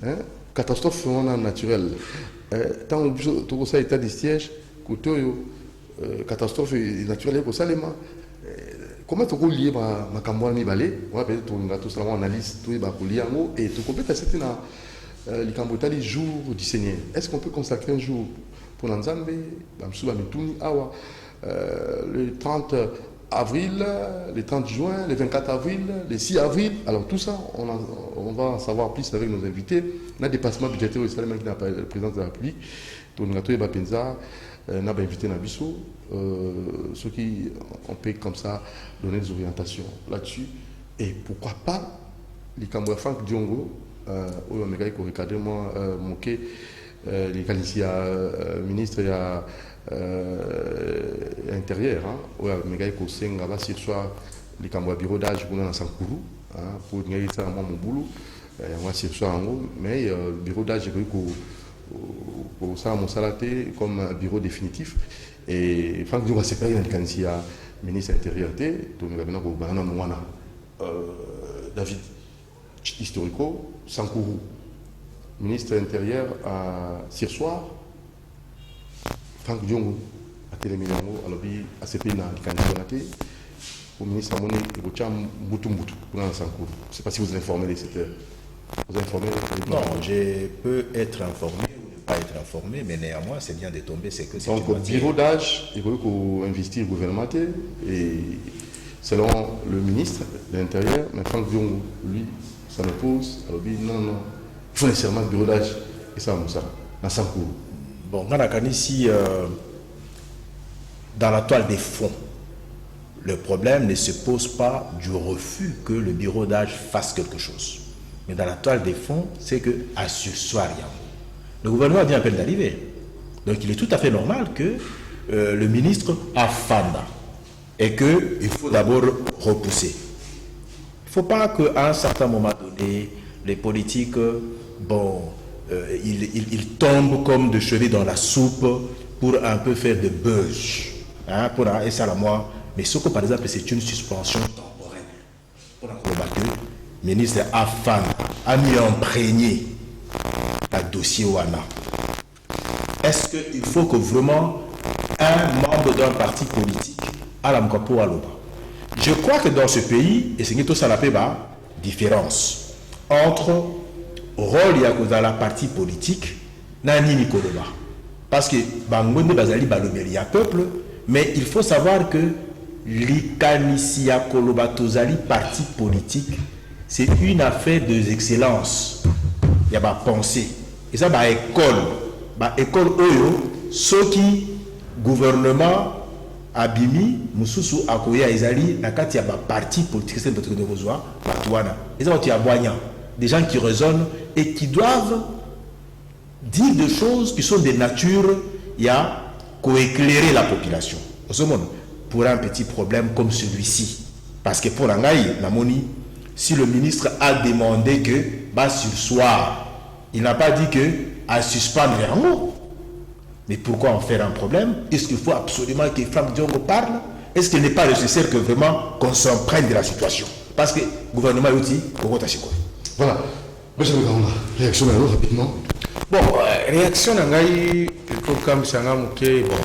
hein, catastrophe naturelle. Tant que tout ça état de siège, catastrophe naturelle, pour ça, comment tu peux lier ma campagne mi balé, on va peut-être tout ça analyse tout va lier en haut et tu peux peut-être c'était dans les cambotales les jours du Seigneur. Est-ce qu'on peut consacrer un jour pour l'Anzambe, le 30 avril, le 30 juin, le 24 avril, le 6 avril. Alors tout ça, on va en savoir plus avec nos invités. On a des dépassement budgétaire au Salem qui n'a pas le président de la République. Donc on a invité Nabiso, ceux qui on peut comme ça donner des orientations là-dessus. Et pourquoi pas les Camerounais Franck Diongo, où on a recadré moi, moqué, les qualifiés ministre intérieur, où on a recadré là sur soit les Camerounais bureau d'âge pour dans Sankourou, pour gagner ça à mon boulot, moi sur soit en haut, mais bureau d'âge pour ça mon salaté comme bureau définitif et Franck Diongo c'est pas une qualifié ministre intérieur donc nous avons David historico Sankourou ministre intérieur à Sirsoir Franck Diongo à Télémilongo alors à ce pays dans le candidat au ministre Amoni et Bocham Mbutumbutu pour Sankourou. Je ne sais pas si vous informez les secteurs. Vous informez non, je peux être informé ou ne pas être informé, mais néanmoins, c'est bien de tomber, c'est que c'est donc, au bureau d'âge, il faut investir le gouvernement et selon le ministre de l'Intérieur, mais Franck Diongo, lui, ça me pose, alors lui, non, il faut nécessairement le bureau d'âge et ça, dans 5 cours. Bon, on a ici, dans la toile des fonds, le problème ne se pose pas du refus que le bureau d'âge fasse quelque chose. Mais dans la toile des fonds, c'est que à ce soir, le gouvernement vient à peine d'arriver. Donc il est tout à fait normal que le ministre affanda et qu'il faut d'abord repousser. Il ne faut pas qu'à un certain moment donné, les politiques, ils tombent comme de cheveux dans la soupe pour un peu faire de buzz. Hein, et ça, moi, mais ce que par exemple, c'est une suspension temporaire. Pour le ministre Afan a mis imprégné le dossier Wana. Est-ce qu'il faut que vraiment un membre d'un parti politique à la Mkapo Aloba? Je crois que dans ce pays, et c'est tout ça la différence entre rôle dans la partie politique nani Nikoloba. Parce que Bangonde Bazali Balobeli a peuple, mais il faut savoir que l'Ikanisia Koloba Tozali parti politique, c'est une affaire d'excellence. Il y a ma pensée. Et ça, bah école Oyo, ceux qui gouvernement Abimi, Moussousou, Akoya, Ezali, Nakati, il y a ma parti politique, c'est notre de Rosoa, Matouana. Et ça, il y a des gens qui raisonnent et qui doivent dire des choses qui sont de nature, il y a coéclairer la population. Pour un petit problème comme celui-ci. Parce que pour l'Angaï, Namoni, si le ministre a demandé que, sur soir, il n'a pas dit que à suspendre les mots. Mais pourquoi en faire un problème? Est-ce qu'il faut absolument que Franck Diongo parle? Est-ce qu'il n'est pas nécessaire que vraiment qu'on s'en prenne de la situation? Parce que le gouvernement est dit, voilà. Monsieur le Président, réaction rapidement. Bon, réaction d'Angaï, comme Sanga Mouké, bon,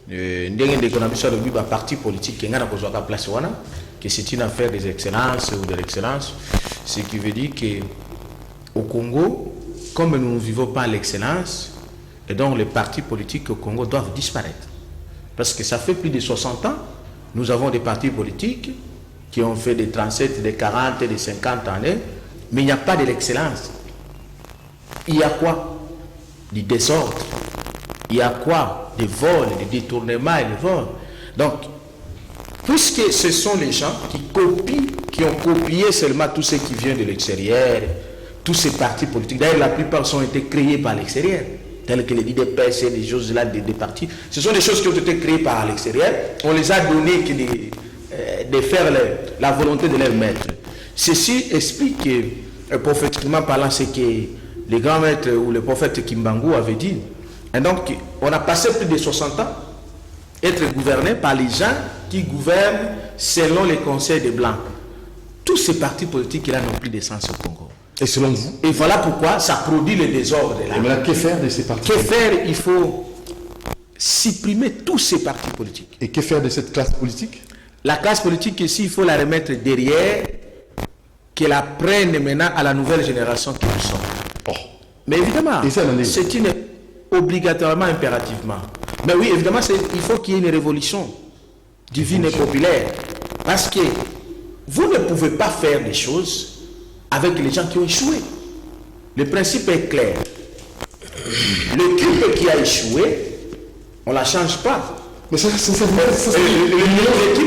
de parti politique qui a place que c'est une affaire des excellences ou de l'excellence, ce qui veut dire qu'au Congo, comme nous ne vivons pas l'excellence, et donc les partis politiques au Congo doivent disparaître. Parce que ça fait plus de 60 ans, nous avons des partis politiques qui ont fait des 37, des 40, des 50 années, mais il n'y a pas de l'excellence. Il y a quoi? Du désordre. Il y a quoi? Des vols, des détournements et des vols. Donc, puisque ce sont les gens qui copient, qui ont copié seulement tout ce qui vient de l'extérieur, tous ces partis politiques, d'ailleurs la plupart ont été créés par l'extérieur, tels que les IDPS et des choses là des partis, ce sont des choses qui ont été créées par l'extérieur, on les a donné de faire la volonté de leur maître. Ceci explique que, prophétiquement parlant, ce que les grands maîtres ou le prophète Kimbangu avait dit. Et donc, on a passé plus de 60 ans être gouverné par les gens qui gouvernent selon les conseils des Blancs. Tous ces partis politiques là n'ont plus de sens au Congo. Et selon vous? Et voilà pourquoi ça produit le désordre là. Et maintenant, que faire de ces partis? Que faire? Il faut supprimer tous ces partis politiques. Et que faire de cette classe politique? La classe politique ici, il faut la remettre derrière, qu'elle apprenne maintenant à la nouvelle génération qui nous sommes. Oh. Mais évidemment, Et ça, c'est une obligatoirement, impérativement. Mais oui, évidemment, il faut qu'il y ait une révolution divine et populaire. Parce que vous ne pouvez pas faire des choses avec les gens qui ont échoué. Le principe est clair. L'équipe qui a échoué, on ne la change pas. Mais ça l'équipe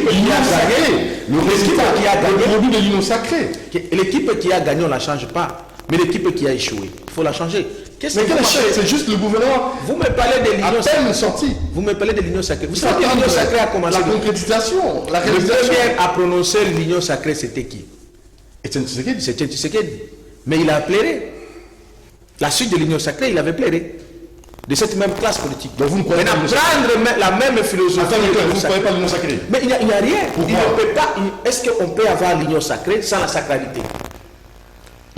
qui a gagné, le produit de l'union sacrée. L'équipe qui a gagné, on ne la change pas. Mais l'équipe qui a échoué, il faut la changer. Qu'est-ce Mais que quelle vous échec? C'est juste le gouvernement. Vous me parlez de l'union À peine sacrée. sorti. Vous me parlez de l'union sacrée. Vous savez que l'union sacrée a commencé. La concrétisation, la Le réalisation. premier à prononcer l'union sacrée, c'était qui? Etienne Tshisekedi. C'était Tshisekedi. Mais il a plaidé. La suite de l'union sacrée, il avait plaidé. De cette même classe politique. Donc vous ne croyez pas prendre la même philosophie. Attends, de l'union vous ne croyez sacrée. pas l'union sacrée? Mais il n'y a rien. Pourquoi? Il ne peut pas. Est-ce qu'on peut avoir l'union sacrée sans la sacralité?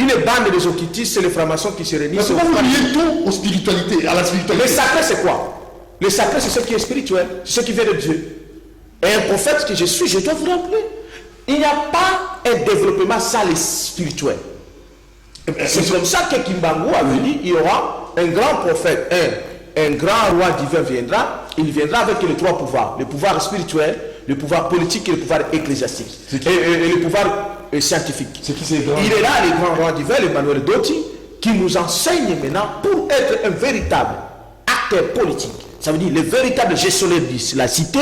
Une bande de occultistes, c'est les francs-maçons qui se Mais réunissent. pourquoi vous liez tout aux spiritualités, à la spiritualité? Le sacré, c'est quoi? Le sacré, c'est ce qui est spirituel, c'est ce qui vient de Dieu. Et un prophète que je suis, je dois vous rappeler. Il n'y a pas un développement sans le spirituel. C'est comme ça que Kimbangu avait dit, il y aura un grand prophète, un grand roi divin viendra, il viendra avec les trois pouvoirs, le pouvoir spirituel, le pouvoir politique et le pouvoir ecclésiastique. Et le pouvoir scientifique. C'est qui ces grands? Il est là, le grand roi divin, Emmanuel Dotti, qui nous enseigne maintenant pour être un véritable acteur politique. Ça veut dire le véritable gestionnaire de la cité,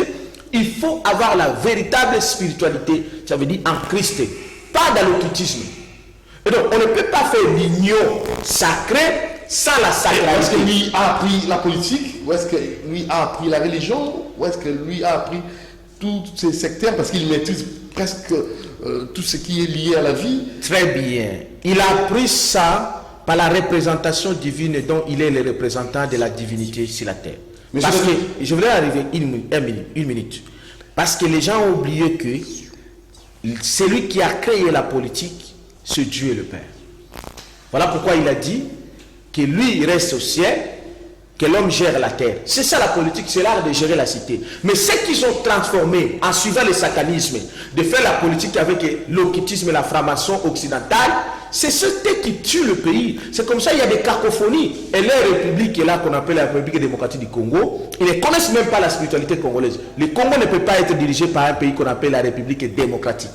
il faut avoir la véritable spiritualité, ça veut dire en Christ, pas dans l'occultisme. Et donc, on ne peut pas faire l'union sacrée sans la sacralité. Est-ce que lui a appris la politique? Ou est-ce que lui a appris la religion? Ou est-ce que lui a appris tous ces secteurs? Parce qu'il maîtrise presque tout ce qui est lié à la vie. Très bien. Il a appris ça par la représentation divine dont il est le représentant de la divinité sur la terre. Mais parce que, je voudrais arriver une minute. Parce que les gens ont oublié que celui qui a créé la politique, c'est Dieu le Père. Voilà pourquoi il a dit que lui, il reste au ciel, que l'homme gère la terre. C'est ça la politique, c'est l'art de gérer la cité. Mais ceux qui sont transformés en suivant le satanisme, de faire la politique avec l'occultisme et la franc-maçon occidentale, c'est ceux qui tuent le pays. C'est comme ça, il y a des cacophonies. Et leur république est là, qu'on appelle la République démocratique du Congo, ils ne connaissent même pas la spiritualité congolaise. Le Congo ne peut pas être dirigé par un pays qu'on appelle la République démocratique.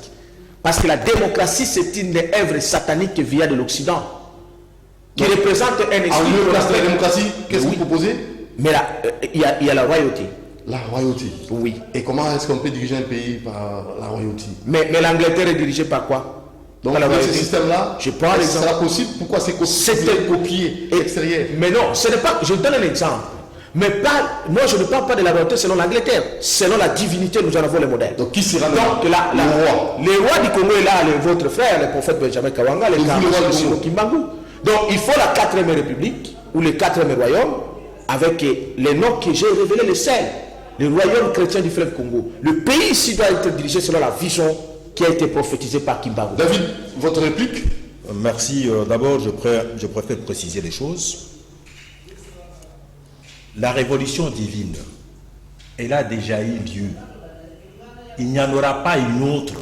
Parce que la démocratie, c'est une œuvre satanique qui vient de l'Occident, qui représente un esprit. En lieu de la démocratie, qu'est-ce que vous proposez? Mais là, il y a la royauté. La royauté. Oui. Et comment est-ce qu'on peut diriger un pays par la royauté? Mais l'Angleterre est dirigée par quoi? Donc, Par la avec ce royauté. système-là, Je prends l'exemple. c'est possible. Pourquoi c'est copié extérieur? Mais non, ce n'est pas. Je donne un exemple. Mais pas, moi, je ne parle pas de la royauté selon l'Angleterre. Selon la divinité, nous en avons le modèle. Donc, qui sera Donc, le roi? Le roi du Congo est là, votre frère, le prophète Benjamin Kawanga, le roi Kimbangu. Donc, il faut la 4e république, ou le 4e royaume, avec les noms que j'ai révélés, les seuls. Le royaume chrétien du fleuve Congo. Le pays ici doit être dirigé selon la vision qui a été prophétisée par Kimbangu. David, votre réplique? Merci. D'abord, je préfère préciser les choses. La révolution divine, elle a déjà eu lieu. Il n'y en aura pas une autre.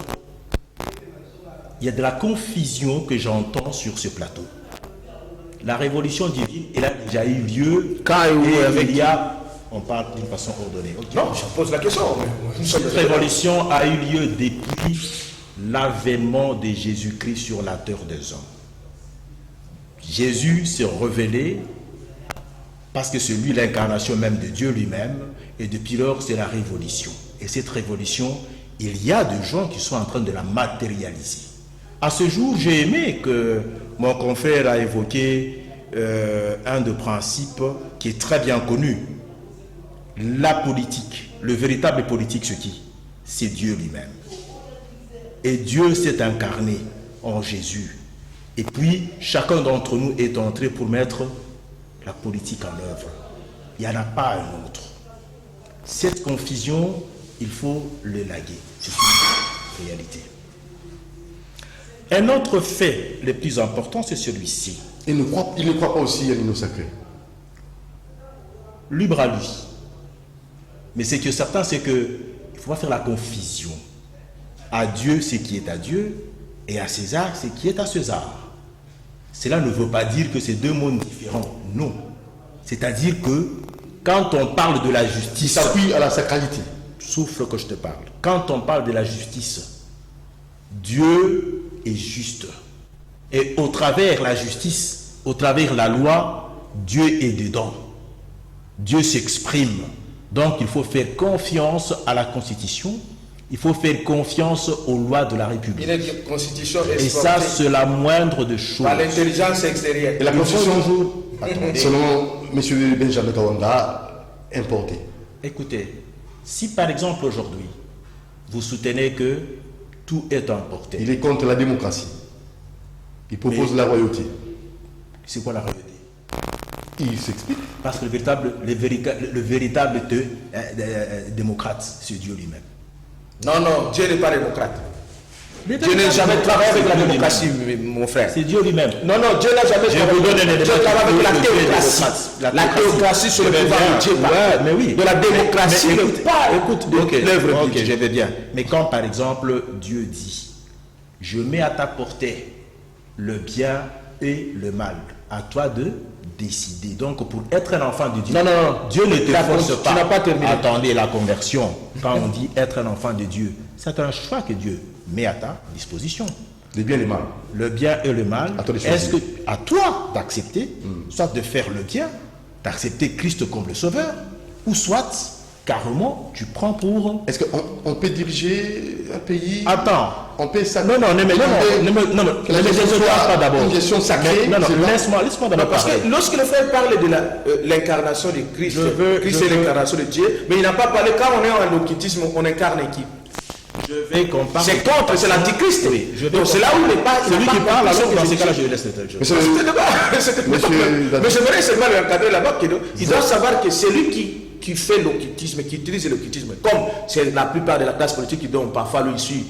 Il y a de la confusion que j'entends sur ce plateau. La révolution divine, elle a déjà eu lieu. Quand et où, et avec il y a, on parle d'une façon ordonnée. Okay. Non, je pose la question. Cette révolution a eu lieu depuis l'avènement de Jésus-Christ sur la terre des hommes. Jésus s'est révélé parce que c'est lui l'incarnation même de Dieu lui-même, et depuis lors c'est la révolution. Et cette révolution, il y a des gens qui sont en train de la matérialiser. À ce jour, j'ai aimé que mon confrère a évoqué un des principes qui est très bien connu. La politique, le véritable politique, c'est qui? C'est Dieu lui-même. Et Dieu s'est incarné en Jésus. Et puis, chacun d'entre nous est entré pour mettre la politique en œuvre. Il n'y en a pas un autre. Cette confusion, il faut le laguer. C'est une réalité. Un autre fait le plus important, c'est celui-ci. Il ne croit pas aussi à l'union sacrée. Libre à lui. Mais c'est que certains, c'est que il ne faut pas faire la confusion. À Dieu, ce qui est à Dieu, et à César, ce qui est à César. Cela ne veut pas dire que c'est deux mondes différents. Non. C'est-à-dire que quand on parle de la Il justice, s'appuie à la sacralité. souffle que je te parle. Quand on parle de la justice, Dieu est juste. Et au travers la justice, au travers la loi, Dieu est dedans. Dieu s'exprime. Donc il faut faire confiance à la Constitution. Il faut faire confiance aux lois de la République. Une constitution Et ça, c'est la moindre des choses. par l'intelligence extérieure. Et la constitution, Attendez. selon M. Benjamin Kawanda, importée. Écoutez, si par exemple aujourd'hui, vous soutenez que tout est importé, Il est contre la démocratie. Il propose Mais- la royauté. c'est quoi la réalité? Il s'explique. Parce que le véritable démocrate, c'est Dieu lui-même. Non, non, Dieu n'est pas démocrate. Le Dieu n'a véritable jamais démocrate, travaillé avec c'est la Dieu démocratie, lui-même. mon frère. C'est Dieu lui-même. Non, non, Dieu n'a jamais Je travaillé. vous donne un Dieu élément travaille avec la de Dieu théocratie. démocrate. La théocratie sur le Je vais pouvoir bien. de Dieu. Ouais, mais oui. De la démocratie, Mais mais écoute, pas écoute, de ok, l'œuvre ok, de Dieu. je vais bien. Mais quand par exemple Dieu dit, je mets à ta portée le bien et le mal, à toi de décider. Donc pour être un enfant de Dieu, Non, non, non. Dieu ne te D'accord, force tu pas. n'as pas terminé. Attendez la conversion. Quand on dit être un enfant de Dieu, c'est un choix que Dieu met à ta disposition. Les biens et les mal. Le bien et le mal, À toi de est-ce choisir. que à toi d'accepter, soit de faire le bien, d'accepter Christ comme le Sauveur, ou soit carrément tu prends pour. Est-ce qu'on peut diriger un pays? Attends. On peut ça. Non, ne me désoriente pas d'abord. Une gestion sacrée. Non, c'est pas- laisse-moi d'abord Parce parler. que lorsque le frère parle de l'incarnation de Christ, Christ est l'incarnation de Dieu, mais il n'a pas parlé, quand on est en occultisme, on incarne qui? Je vais qu'on parle. C'est contre, c'est l'antichrist. Oui, je vais Donc c'est là où il n'est pas. Celui il n'a qui pas parle, compris alors ce dans que ces je cas-là, dis. je laisse le temps. Monsieur- C'était Monsieur David. Mais j'aimerais seulement le encadrer là-bas. Il doit savoir que c'est lui qui fait l'occultisme, qui utilise l'occultisme. Comme c'est la plupart de la classe politique qui donne parfois lui suit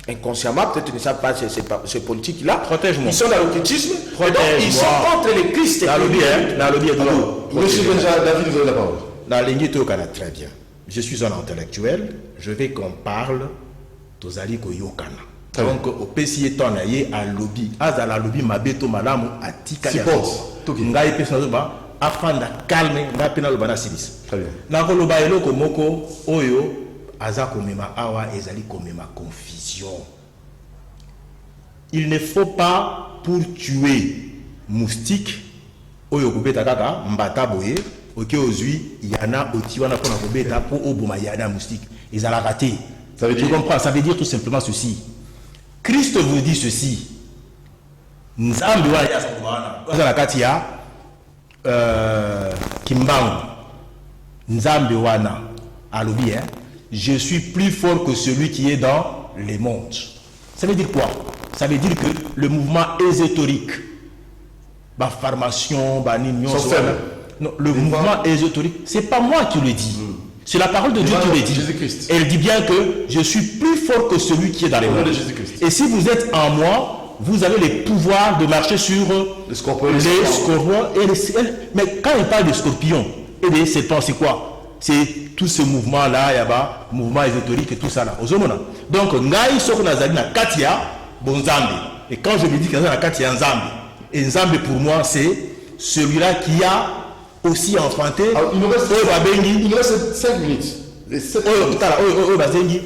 inconsciemment, peut-être qu'ils ne savent pas ces politiques-là. Protège-moi. Ils sont dans l'occultisme. Et donc Protège-moi. ils sont contre les Christ. Dans le bien, dans le bien, Monsieur Benjamin David, vous avez la parole. Dans l'Église au Canada, très bien. Je suis un intellectuel, je vais qu'on parle tozali koyokana. Très bien. Donc au PCA tonaye à lobby, azala lobby mabeto malamu atika ya. Support. Toki. Ngai pesa zoba afanda calme na pena lobana silis. Très bien. Na ko loba eloko moko oyo aza komema awa ezali komema confusion. Il ne faut pas pour tuer moustique oyo kobeta kaka mbata boye oke ozui yana otiwana pona kobeta po oboma yana moustique ezala raté. Ça veut Tu dire- comprends, ça veut dire tout simplement ceci. Christ vous dit ceci. Nzambe wa ya sabana. Kwa na kati ya kimbangu. Nzambe wana alobi hein. Je suis plus fort que celui qui est dans les mondes. Ça veut dire quoi? Ça veut dire que le mouvement ésotérique, la formation, Sont faibles. non, le mouvement ésotérique, c'est pas moi qui le dis. C'est la parole de Dieu qui le dit. Jésus-Christ. Elle dit bien que je suis plus fort que celui qui est dans les Au nom mondes. de Jésus-Christ. Et si vous êtes en moi, vous avez les pouvoirs de marcher sur Les scorpions. les scorpions et mais quand il parle de scorpions et des serpents, c'est quoi? C'est tout ce mouvement-là, il y a mouvement ésotérique et tout ça là. Donc, ngai soko nazali na katia bonzambe. Et quand je lui dis que na katia nzambe, et nzambe pour moi c'est celui-là qui a aussi enfanté. Alors, il nous reste oyo babengi, il nous reste 5 minutes. Les 7 oyo minutes. tala, oyo bazengi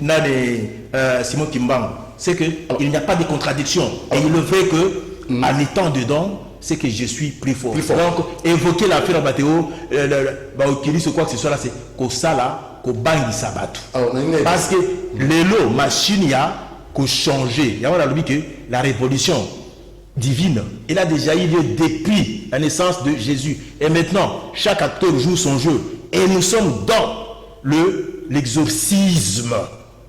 na de Simon Kimbangu. C'est que il n'y a pas de contradiction. Et il le fait que en étant dedans, c'est que je suis plus fort. Plus fort. Donc, évoquer l'affaire Bateo, Baokilis ou quoi que ce soit là, c'est Kosala, Kobangi Sabatou. Alors, on a une- Parce que l'élo, machine, il y a qu'au changer. Il y a on a dit que la révolution divine, elle a déjà eu lieu depuis la naissance de Jésus. Et maintenant, chaque acteur joue son jeu. Et nous sommes dans l'exorcisme.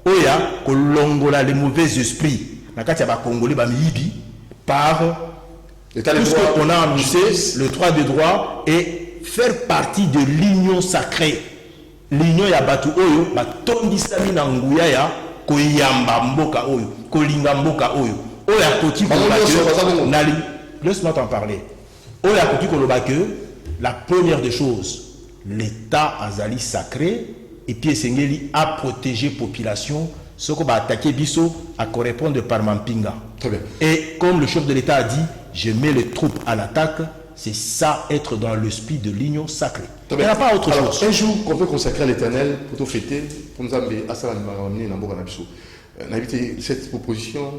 Oya, kolongola les mauvais esprits. Nakati ya Congolais, Bamiyibi, par L'état de tout ce droit, qu'on a annoncé, justice. le droit de droit, et faire partie de l'union sacrée. L'union ya batu oyo, batondisami na nguya ya koyamba mboka oyo, kolinga mboka oyo. Oya Koti laisse-moi t'en parler. Oya Koti Kolobake, la première des choses, l'État azali sacré et puis Sengeli a protégé la population. Ce qu'on va attaquer Bisso à correspondre par Mampinga. Très bien. Et comme le chef de l'État a dit, je mets les troupes à l'attaque, c'est ça être dans l'esprit de l'union sacrée. Il n'y a pas autre chose. Un jour qu'on peut consacrer à l'Éternel pour tout fêter, pour nous amener à ça, cette proposition,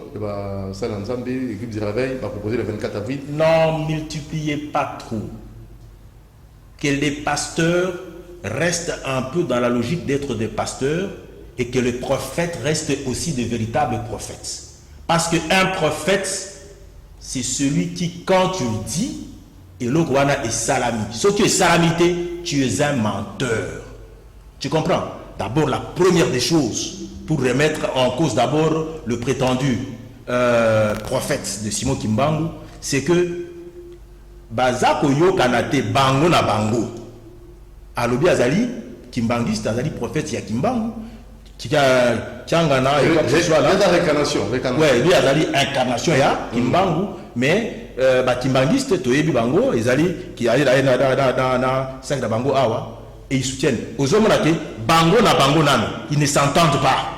l'équipe du réveil va proposer le 24 avril. N'en multipliez pas trop. Que les pasteurs restent un peu dans la logique d'être des pasteurs et que les prophètes restent aussi de véritables prophètes. Parce qu'un prophète, c'est celui qui, quand tu le dis, et l'autre est salami. Ce qui est salamité, tu es un menteur. Tu comprends? D'abord, la première des choses, pour remettre en cause d'abord le prétendu prophète de Simon Kimbangu, c'est que Bazako yo kanate bango na bango. Alobi azali, Kimbangiste azali prophète ya Kimbangu. Réincarnation. Ouais, lui azali incarnation ya Kimbangu, mais Kimbangiste toyebi bango ezali qui allait dans sac de bango awa et ils soutiennent. Aux hommes bango na bango nano, ils ne s'entendent pas.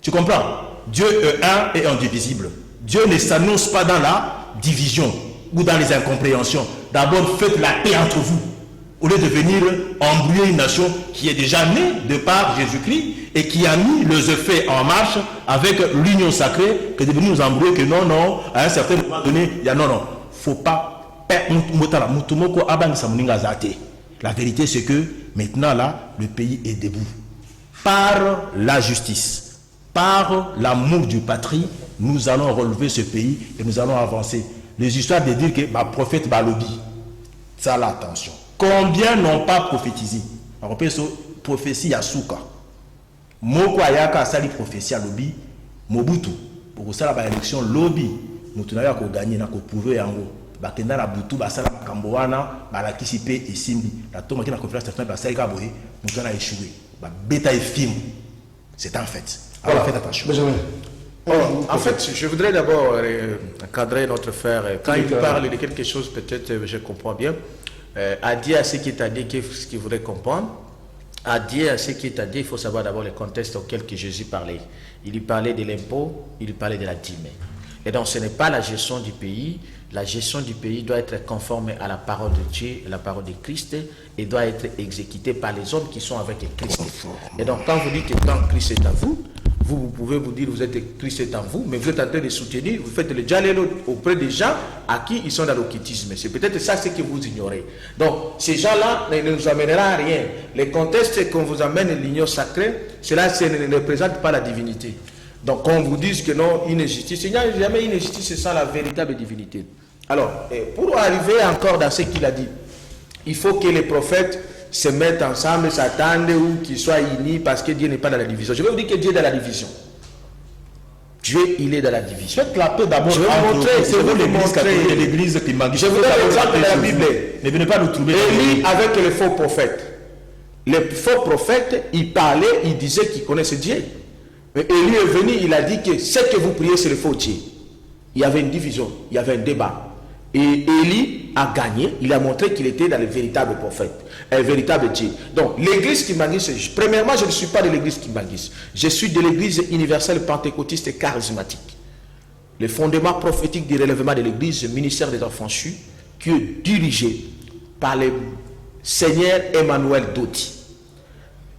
Tu comprends? Dieu est un et indivisible. Dieu ne s'annonce pas dans la division ou dans les incompréhensions. D'abord, faites la paix entre vous. Au lieu de venir embrouiller une nation qui est déjà née de par Jésus-Christ et qui a mis les effets en marche avec l'union sacrée, que de venir nous embrouiller que non, à un certain moment donné, il y a non, faut pas. La vérité, c'est que maintenant, là, le pays est debout. Par la justice, par l'amour du patrie, nous allons relever ce pays et nous allons avancer. Les histoires de dire que ma prophète Balobi, ça l'attention. Combien n'ont pas prophétisé? On rappelle ce prophétie à Souka. Moko ayaka sali prophétie à Lobi, Mobutu. Pour ça, la élection Lobi, nous tenons à gagner, na ko prouver yango. Bakenda la Butu, basala Kamboana, balakisipe et Simbi. La tombe qui na conférence certains basala kaboé, nous tenons à échouer. Ba bêta et film. C'est un fait. Alors faites attention. En fait, je voudrais d'abord encadrer notre frère. Quand il parle de quelque chose, peut-être je comprends bien. À dire à ce qui est dit, ce qu'il voudrait comprendre. À dire à ce qui est dit, il faut savoir d'abord le contexte auquel que Jésus parlait. Il lui parlait de l'impôt, il lui parlait de la dîme. Et donc ce n'est pas la gestion du pays. La gestion du pays doit être conforme à la parole de Dieu, la parole de Christ, et doit être exécutée par les hommes qui sont avec Christ. Et donc quand vous dites que quand Christ est à vous, vous pouvez vous dire vous êtes Christ est en vous, mais vous êtes en train de soutenir, vous faites le dialogue auprès des gens à qui ils sont dans l'occultisme. C'est peut-être ça ce que vous ignorez. Donc ces gens-là ne nous amèneront à rien. Les contextes qu'on vous amène l'union sacrée, cela ne représente pas la divinité. Donc quand on vous dit que non, injustice, il n'y a jamais une injustice sans la véritable divinité. Alors, pour arriver encore dans ce qu'il a dit, il faut que les prophètes se mettent ensemble, s'attendent ou qu'ils soient unis parce que Dieu n'est pas dans la division. Je vais vous dire que Dieu est dans la division. Dieu, il est dans la division. Faites la paix d'abord. Je vais vous montrer. Je vais vous montrer. L'église qui m'a dit. Je vous donne l'exemple de la Bible. Ne venez pas nous trouver. Élie avec les faux prophètes. Les faux prophètes, ils parlaient, ils disaient qu'ils connaissaient Dieu. Mais Élie est venu, il a dit que ce que vous priez, c'est le faux Dieu. Il y avait une division, il y avait un débat. Et Élie a gagné, il a montré qu'il était dans le véritable prophète, un véritable Dieu. Donc l'église Kimbangis, premièrement, je ne suis pas de l'église Kimbangis, je suis de l'église universelle pentecôtiste et charismatique. Le fondement prophétique du relèvement de l'église, le ministère des enfants chus, qui est dirigé par le Seigneur Emmanuel Doti.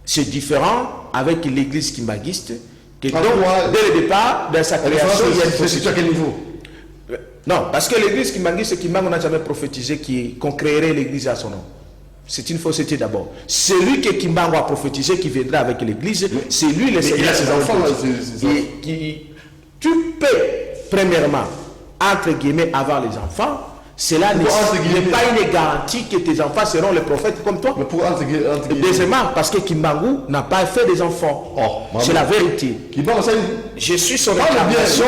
C'est différent avec l'église kimbangiste, que donc, dès le départ, dans sa création, il y a une prophétie. À quel niveau? Non, parce que l'église kimbangiste, on n'a jamais prophétisé qu'on créerait l'église à son nom. C'est une fausseté d'abord. Celui que Kimbangu a prophétisé qui viendra avec l'église, c'est lui le Seigneur. Il a ses enfants. Tu peux, premièrement, entre guillemets, avoir les enfants. Cela n'est pas une garantie que tes enfants seront les prophètes comme toi. Mais pour entre guillemets. Deuxièmement, parce que Kimbangu n'a pas fait des enfants. C'est la vérité. Je suis son incarnation.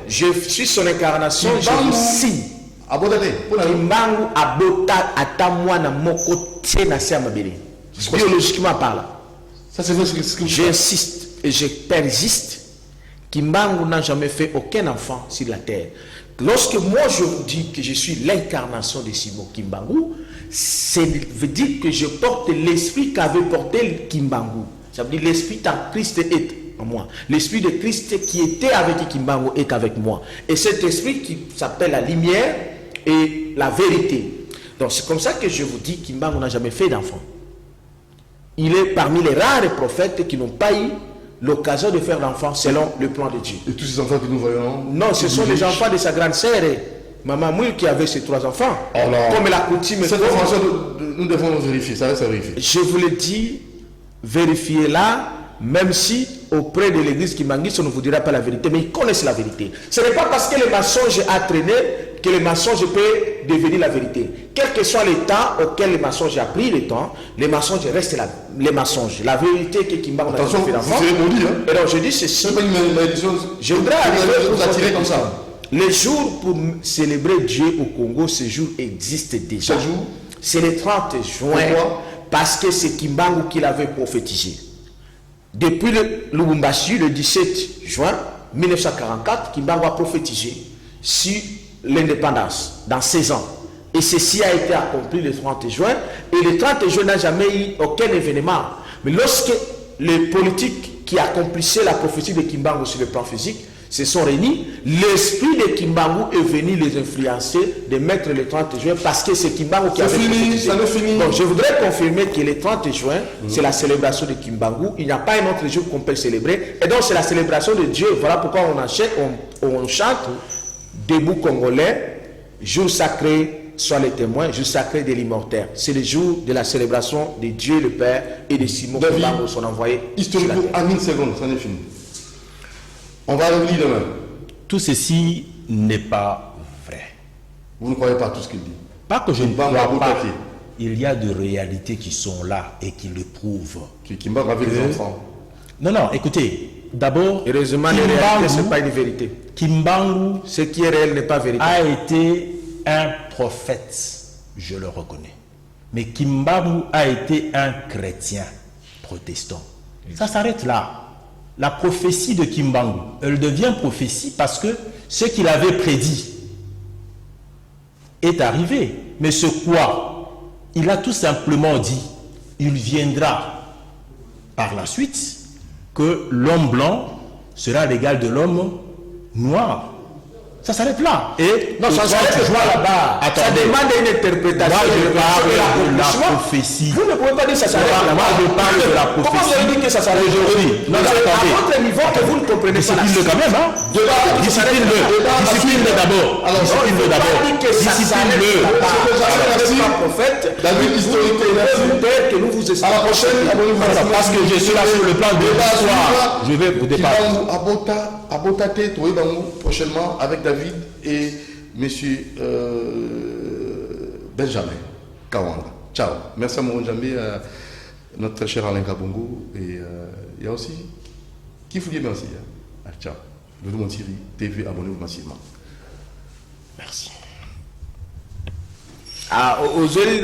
Je suis son incarnation. Je suis. Kimbangu abota atamwana moko tena siamabele. Biologiquement parlant. J'insiste et je persiste Kimbangu n'a jamais fait aucun enfant sur la terre. Lorsque moi je vous dis que je suis l'incarnation de Simon Kimbangu, ça veut dire que je porte l'esprit qu'avait porté Kimbangu. Ça veut dire l'esprit en Christ est en moi. L'esprit de Christ qui était avec Kimbangu est avec moi. Et cet esprit qui s'appelle la lumière et la vérité. Donc c'est comme ça que je vous dis que Kimbangu n'a jamais fait d'enfant. Il est parmi les rares prophètes qui n'ont pas eu l'occasion de faire d'enfant selon le plan de Dieu. Et tous ces enfants que nous voyons? Non, ce sont les enfants de sa grande sœur, Maman Mouille, qui avait ses 3 enfants. Alors, comme la coutume. Cette information, nous devons vérifier, ça reste à vérifier. Je vous le dis, vérifiez-la, même si auprès de l'église Kimbangu, on ne vous dira pas la vérité, mais ils connaissent la vérité. Ce n'est pas parce que le mensonge a traîné que le mensonge peut devenir la vérité. Quel que soit le temps auquel le mensonge a pris le temps, les mensonges restent les mensonges. La vérité que Kimbangu n'a pas fait d'enfant. Et donc je dis ceci. Je voudrais vous attirer comme ça. Les jours pour célébrer Dieu au Congo, ce jour existe déjà. Ce jour, c'est le 30 juin. Pourquoi? Parce que c'est Kimbangu qui l'avait prophétisé. Depuis le Lubumbashi, le 17 juin 1944, Kimbangu a prophétisé sur l'indépendance dans 16 ans. Et ceci a été accompli le 30 juin. Et le 30 juin n'a jamais eu aucun événement. Mais lorsque les politiques qui accomplissaient la prophétie de Kimbangu sur le plan physique se sont réunis, l'esprit de Kimbangu est venu les influencer de mettre le 30 juin parce que c'est Kimbangu qui avait prophétisé. Donc je voudrais confirmer que le 30 juin, c'est la célébration de Kimbangu. Il n'y a pas un autre jour qu'on peut célébrer. Et donc c'est la célébration de Dieu. Voilà pourquoi on chante Debout Congolais, jour sacré, soit les témoins, jour sacré de l'immortel. C'est le jour de la célébration de Dieu le Père et de Simon Kimbangu, son envoyé. Historiquement, en une seconde, ça n'est fini. On va revenir demain. Tout ceci n'est pas vrai. Vous ne croyez pas tout ce qu'il dit? Pas que je ne crois pas. Il y a des réalités qui sont là et qui le prouvent. Kimbangu avec les enfants. Non, non, écoutez. D'abord, heureusement, les réalités, ce n'est pas une vérité. Kimbangu, ce qui est réel n'est pas véritable. A été un prophète, je le reconnais. Mais Kimbangu a été un chrétien protestant. Ça s'arrête là. La prophétie de Kimbangu, elle devient prophétie parce que ce qu'il avait prédit est arrivé. Mais ce quoi? Il a tout simplement dit, il viendra par la suite que l'homme blanc sera l'égal de l'homme noir. Ça s'arrête là. Et non, ça s'arrête là-bas. Ça demande une interprétation. Moi, je parle de la prophétie. Vous ne pouvez pas dire que ça s'arrête là. Moi, je parle de la prophétie. Comment vous avez dit que ça s'arrête aujourd'hui? Non, attendez. À votre niveau, que vous ne comprenez pas. Discipline-le quand même, hein. Discipline-le. Discipline-le d'abord. Discipline-le d'abord. Discipline-le. David, historique, que nous vous expliquons. À la prochaine, parce que je suis là sur le plan de l'histoire. Je vais vous dépasser. Abotate, prochainement avec David et monsieur Benjamin Kawanga. Ciao. Merci à mon Jambi, notre très cher Alain Kabongo. Et il y a aussi qui vous dit merci. Ciao. Je vous Thierry TV, abonnez-vous massivement. Merci. Ah, aujourd'hui,